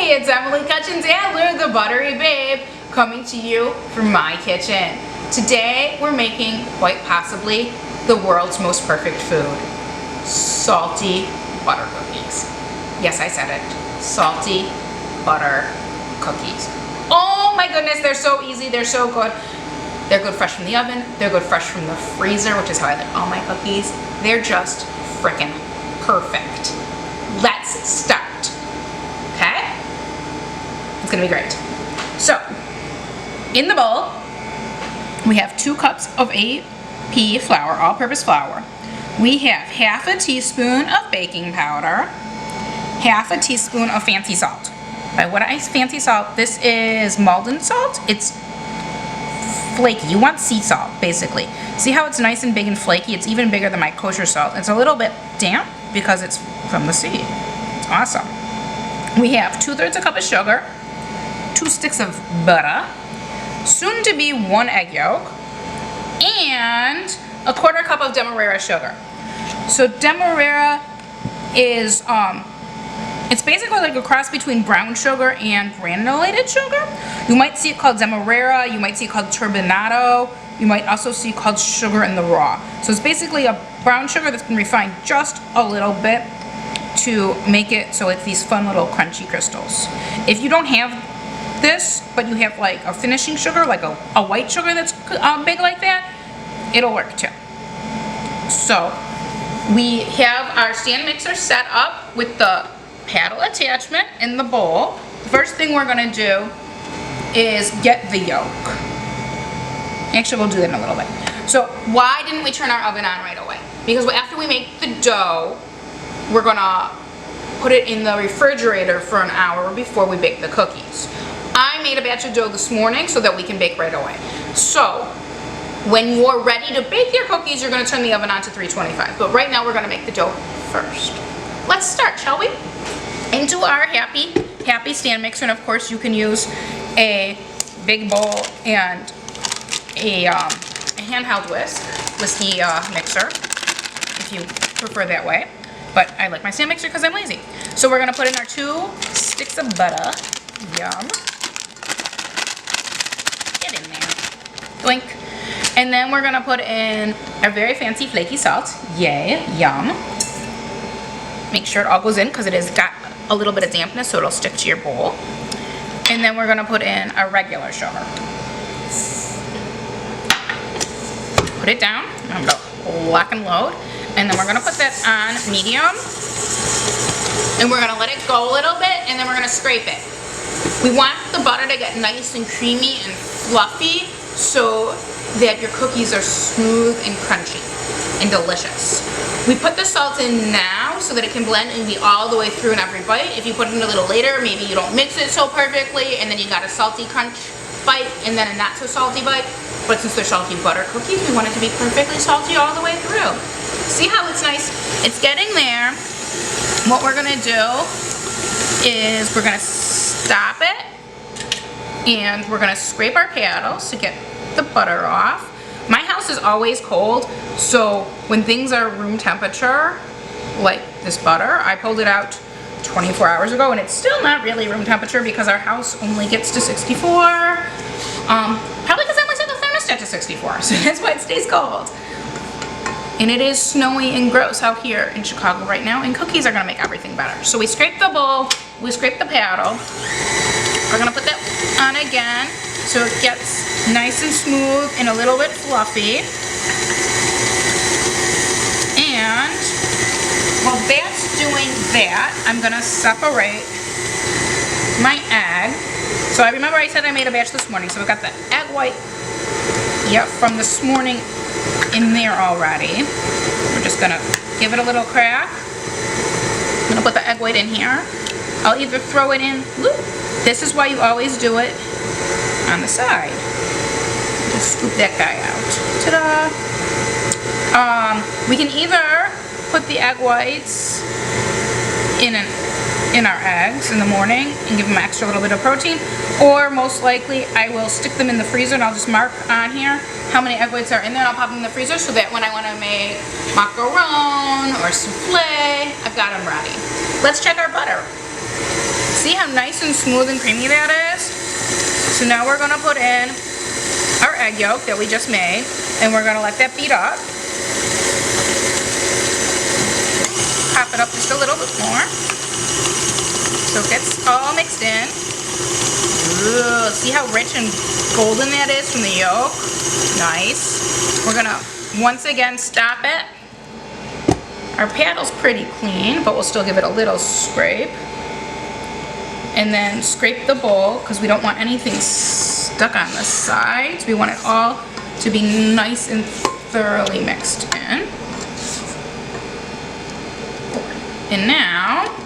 Hey, it's Emily Kitchen Adler, the Buttery Babe, coming to you from my kitchen. Today, we're making quite possibly the world's most perfect food. Salty butter cookies. Yes, I said it. Salty butter cookies. Oh my goodness, they're so easy, they're so good. They're good fresh from the oven, they're good fresh from the freezer, which is how I like all my cookies. They're just frickin' perfect. Let's start. Okay? It's gonna be great. So, in the bowl, we have 2 cups of AP flour, all-purpose flour. We have half a teaspoon of baking powder, half a teaspoon of fancy salt. By what I fancy salt, this is Malden salt. It's flaky. You want sea salt, basically. See how it's nice and big and flaky? It's even bigger than my kosher salt. It's a little bit damp because it's from the sea. It's awesome. We have 2/3 a cup of sugar, 2 sticks of butter, soon to be 1 egg yolk, and a 1/4 cup of demerara sugar. So demerara is it's basically like a cross between brown sugar and granulated sugar. You might see it called demerara, you might see it called turbinado, you might also see it called sugar in the raw. So it's basically a brown sugar that's been refined just a little bit to make it so it's these fun little crunchy crystals. If you don't have this, but you have like a finishing sugar, like a white sugar that's big like that, it'll work too. So we have our stand mixer set up with the paddle attachment in the bowl. The first thing we're gonna do is get the yolk. Actually, we'll do that in a little bit. So why didn't we turn our oven on right away? Because after we make the dough, we're gonna put it in the refrigerator for an hour before we bake the cookies. I made a batch of dough this morning so that we can bake right away. So when you're ready to bake your cookies, you're gonna turn the oven on to 325. But right now we're gonna make the dough first. Let's start, shall we? Into our happy stand mixer, and of course you can use a big bowl and a handheld whiskey mixer if you prefer that way. But I like my stand mixer because I'm lazy. So we're gonna put in our 2 sticks of butter. Yum. Get in there. Blink. And then we're gonna put in our very fancy flaky salt. Yay. Yum. Make sure it all goes in because it has got a little bit of dampness so it'll stick to your bowl. And then we're gonna put in our regular sugar. Put it down. I'm gonna lock and load. And then we're gonna put that on medium. And we're gonna let it go a little bit and then we're gonna scrape it. We want the butter to get nice and creamy and fluffy so that your cookies are smooth and crunchy and delicious. We put the salt in now so that it can blend and be all the way through in every bite. If you put it in a little later, maybe you don't mix it so perfectly and then you got a salty crunch bite and then a not so salty bite. But since they're salty butter cookies, we want it to be perfectly salty all the way through. See how it's nice? It's getting there. What we're gonna do is we're gonna stop it and we're gonna scrape our paddles to get the butter off. My house is always cold, so when things are room temperature, like this butter, I pulled it out 24 hours ago and it's still not really room temperature because our house only gets to 64. Probably because I only set the thermostat to 64, so that's why it stays cold. And it is snowy and gross out here in Chicago right now, and cookies are gonna make everything better. So we scrape the bowl, we scrape the paddle. We're gonna put that on again so it gets nice and smooth and a little bit fluffy. And while that's doing that, I'm gonna separate my egg. So I remember I said I made a batch this morning, so we got the egg white, yep, from this morning in there already. We're just gonna give it a little crack. I'm gonna put the egg white in here. I'll either throw it in, whoop, this is why you always do it on the side. Just scoop that guy out. Ta-da! We can either put the egg whites in our eggs in the morning and give them an extra little bit of protein, or most likely I will stick them in the freezer and I'll just mark on here how many egg whites are in there and I'll pop them in the freezer so that when I want to make macaron or souffle, I've got them ready. Let's check our butter. See how nice and smooth and creamy that is? So now we're gonna put in our egg yolk that we just made, and we're gonna let that beat up. Pop it up just a little bit more so it gets all mixed in. Ooh, see how rich and golden that is from the yolk? Nice. We're gonna once again stop it. Our paddle's pretty clean, but we'll still give it a little scrape. And then scrape the bowl because we don't want anything stuck on the sides. We want it all to be nice and thoroughly mixed in. And now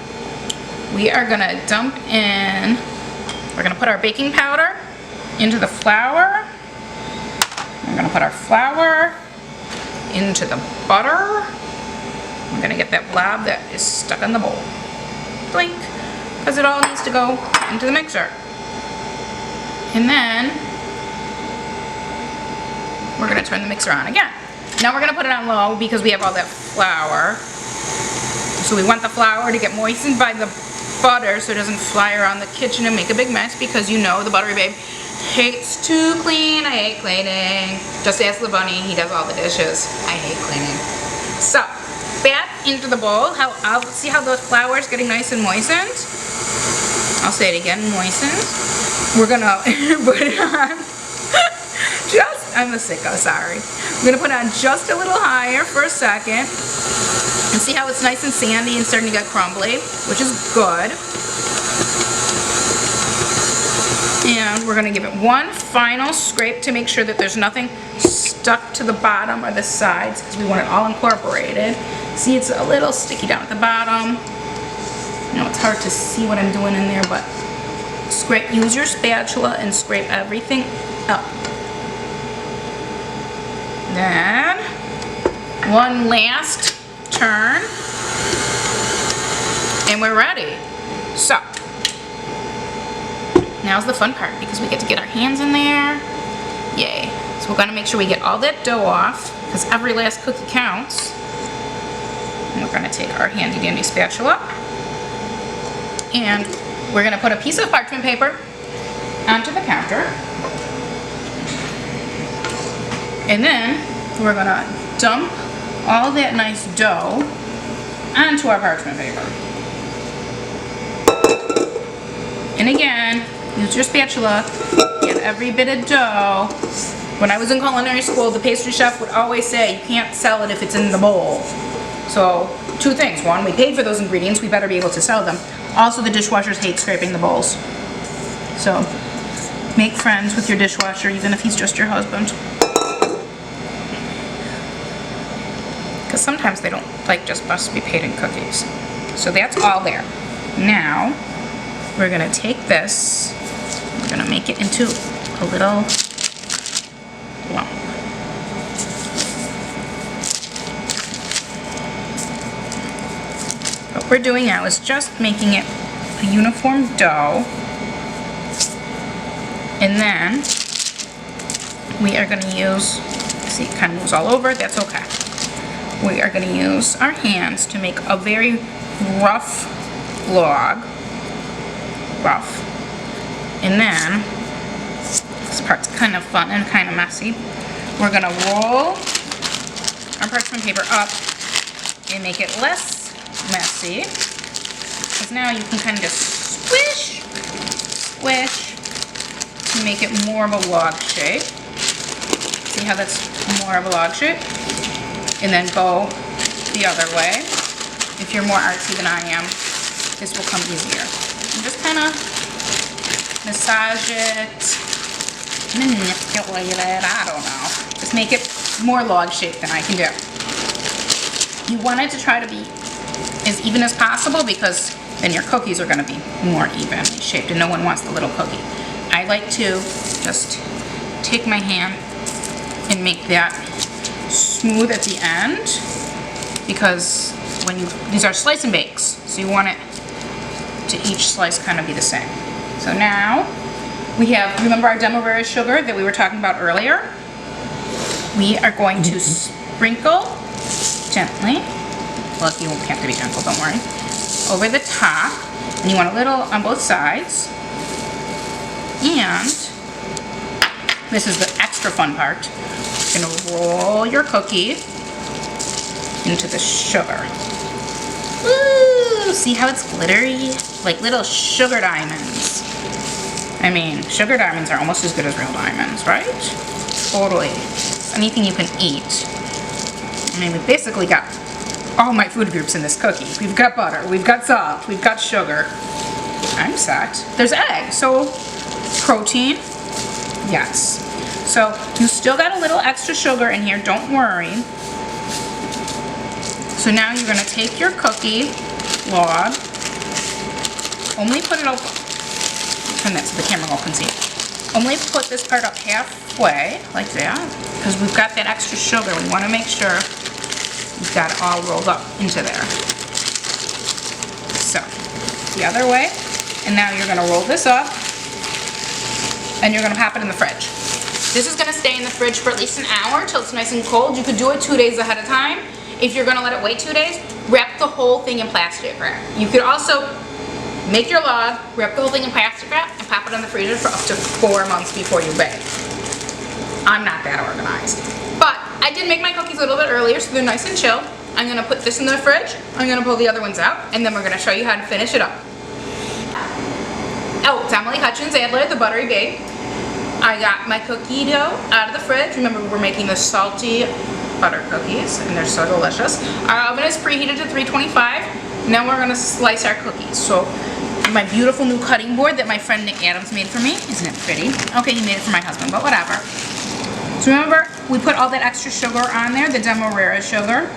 we are gonna dump in, we're gonna put our baking powder into the flour. We're gonna put our flour into the butter. We're gonna get that blob that is stuck on the bowl. Blink, because it all needs to go into the mixer. And then we're gonna turn the mixer on again. Now we're gonna put it on low because we have all that flour. So we want the flour to get moistened by the butter so it doesn't fly around the kitchen and make a big mess, because you know the Buttery Babe hates to clean. I hate cleaning. Just ask the bunny, he does all the dishes. I hate cleaning. So, back into the bowl. See how the flour is getting nice and moistened? I'll say it again, moistened. We're gonna put it on I'm a sicko, sorry. I'm gonna put it on just a little higher for a second. And see how it's nice and sandy and starting to get crumbly, which is good. And we're gonna give it one final scrape to make sure that there's nothing stuck to the bottom or the sides, because we want it all incorporated. See, it's a little sticky down at the bottom. You know, it's hard to see what I'm doing in there, but scrape, use your spatula and scrape everything up. Then, one last turn, and we're ready. So, now's the fun part, because we get to get our hands in there. Yay. So we're gonna make sure we get all that dough off, because every last cookie counts. And we're gonna take our handy dandy spatula, and we're gonna put a piece of parchment paper onto the counter. And then we're gonna dump all that nice dough onto our parchment paper. And again, use your spatula, get every bit of dough. When I was in culinary school, the pastry chef would always say, you can't sell it if it's in the bowl. So, two things. One, we paid for those ingredients, we better be able to sell them. Also, the dishwashers hate scraping the bowls. So, make friends with your dishwasher, even if he's just your husband. Because sometimes they don't like just supposed to be paid in cookies. So that's all there. Now, we're gonna take this, we're gonna make it into a little lump. What we're doing now is just making it a uniform dough. And then, we are gonna use, see, it kind of moves all over, that's okay. We are going to use our hands to make a very rough log. Rough. And then, this part's kind of fun and kind of messy. We're going to roll our parchment paper up and make it less messy. Because now you can kind of just squish, squish, to make it more of a log shape. See how that's more of a log shape? And then go the other way. If you're more artsy than I am, this will come easier. And just kind of massage it, manipulate it, I don't know. Just make it more log shaped than I can do. You want it to try to be as even as possible, because then your cookies are going to be more evenly shaped, and no one wants the little cookie. I like to just take my hand and make that smooth at the end, because these are slice and bakes, so you want it to each slice kind of be the same. So now we have, remember our demerara sugar that we were talking about earlier? We are going to sprinkle gently. Well, you won't have to be gentle, don't worry. over the top. And you want a little on both sides. And this is the extra fun part. You're gonna roll your cookie into the sugar. Ooh, see how it's glittery? Like little sugar diamonds. I mean, sugar diamonds are almost as good as real diamonds, right? Totally. Anything you can eat. I mean, we basically got all my food groups in this cookie. We've got butter, we've got salt, we've got sugar. I'm set. There's egg, so protein, yes. So you still got a little extra sugar in here, don't worry. So now you're gonna take your cookie log, only put it up, turn that so the camera all can see it. Only put this part up halfway, like that, because we've got that extra sugar. We wanna make sure we've got it all rolled up into there. So, the other way, and now you're gonna roll this up, and you're gonna pop it in the fridge. This is gonna stay in the fridge for at least an hour till it's nice and cold. You could do it 2 days ahead of time. If you're gonna let it wait 2 days, wrap the whole thing in plastic wrap. You could also make your log, wrap the whole thing in plastic wrap, and pop it in the freezer for up to 4 months before you bake. I'm not that organized. But I did make my cookies a little bit earlier, so they're nice and chill. I'm gonna put this in the fridge, I'm gonna pull the other ones out, and then we're gonna show you how to finish it up. Oh, it's Emily Hutchins Adler, the Buttery Babe. I got my cookie dough out of the fridge. Remember, we're making the salty butter cookies, and they're so delicious. Our oven is preheated to 325. Now we're gonna slice our cookies. So my beautiful new cutting board that my friend Nick Adams made for me. Isn't it pretty? Okay, he made it for my husband, but whatever. So remember, we put all that extra sugar on there, the Demerara sugar.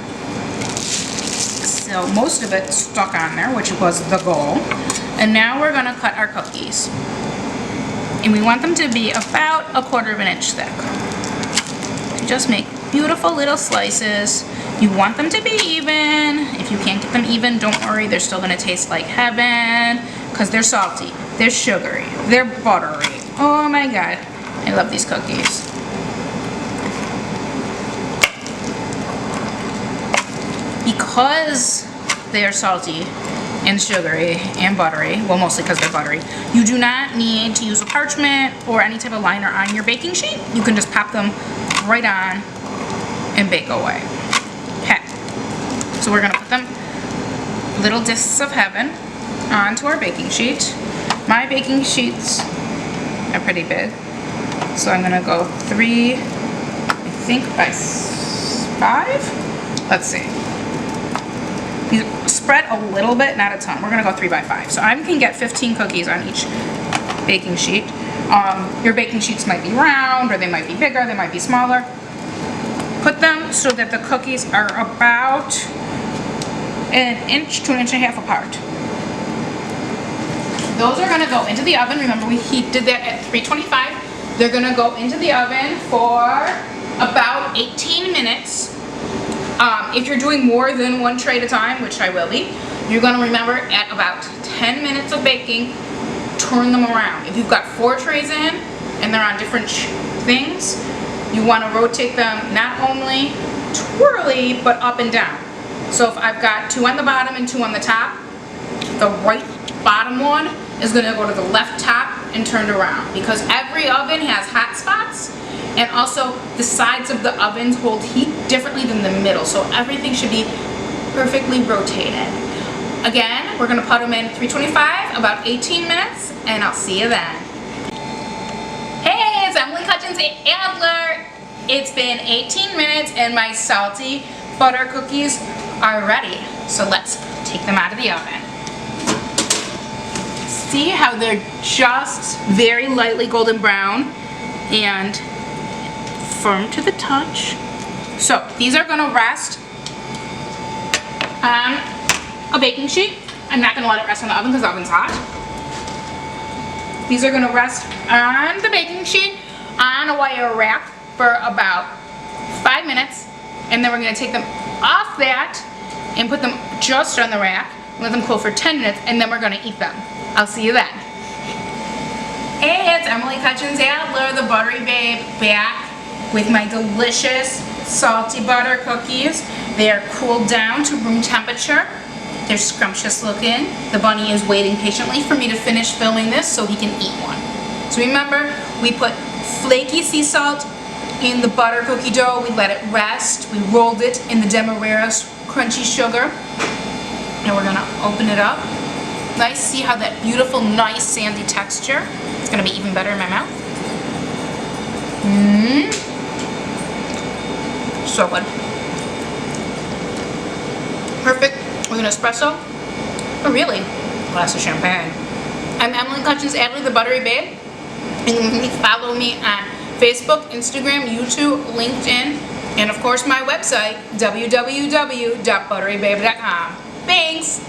So most of it stuck on there, which was the goal. And now we're gonna cut our cookies. And we want them to be about 1/4 of an inch thick. Just make beautiful little slices. You want them to be even. If you can't get them even, don't worry, they're still gonna taste like heaven, because they're salty, they're sugary, they're buttery. Oh my God, I love these cookies. Because they are salty and sugary and buttery, well, mostly because they're buttery, you do not need to use a parchment or any type of liner on your baking sheet. You can just pop them right on and bake away. Okay, so we're gonna put them, little discs of heaven, onto our baking sheet. My baking sheets are pretty big, so I'm gonna go 3, I think by 5. Let's see. You spread a little bit, not a ton. We're gonna go 3 by 5. So I can get 15 cookies on each baking sheet. Your baking sheets might be round, or they might be bigger, they might be smaller. Put them so that the cookies are about 1 inch to 1.5 inches apart. Those are gonna go into the oven. Remember, we did that at 325. They're gonna go into the oven for about 18 minutes. If you're doing more than 1 tray at a time, which I will be, you're gonna remember at about 10 minutes of baking, turn them around. If you've got 4 trays in and they're on different things, you wanna rotate them not only twirly, but up and down. So if I've got 2 on the bottom and 2 on the top, the right bottom one is gonna go to the left top and turned around, because every oven has hot spots. And also, the sides of the ovens hold heat differently than the middle, so everything should be perfectly rotated. Again, we're gonna put them in 325, about 18 minutes, and I'll see you then. Hey, it's Emily Hutchins Adler. It's been 18 minutes and my salty butter cookies are ready. So let's take them out of the oven. See how they're just very lightly golden brown and firm to the touch. So these are gonna rest on a baking sheet. I'm not gonna let it rest on the oven because the oven's hot. These are gonna rest on the baking sheet on a wire rack for about 5 minutes, and then we're gonna take them off that and put them just on the rack, let them cool for 10 minutes, and then we're gonna eat them. I'll see you then. Hey, it's Emily Hutchins Adler, the Buttery Babe, back with my delicious salty butter cookies. They are cooled down to room temperature. They're scrumptious looking. The bunny is waiting patiently for me to finish filming this so he can eat one. So remember, we put flaky sea salt in the butter cookie dough. We let it rest. We rolled it in the demerara crunchy sugar. And we're gonna open it up. Nice, see how that beautiful, nice, sandy texture. It's gonna be even better in my mouth. Mmm. So good. Perfect with an espresso. Or really, a glass of champagne. I'm Emily Clutchins Adley, the Buttery Babe. And you can follow me on Facebook, Instagram, YouTube, LinkedIn, and of course my website, www.butterybabe.com. Thanks!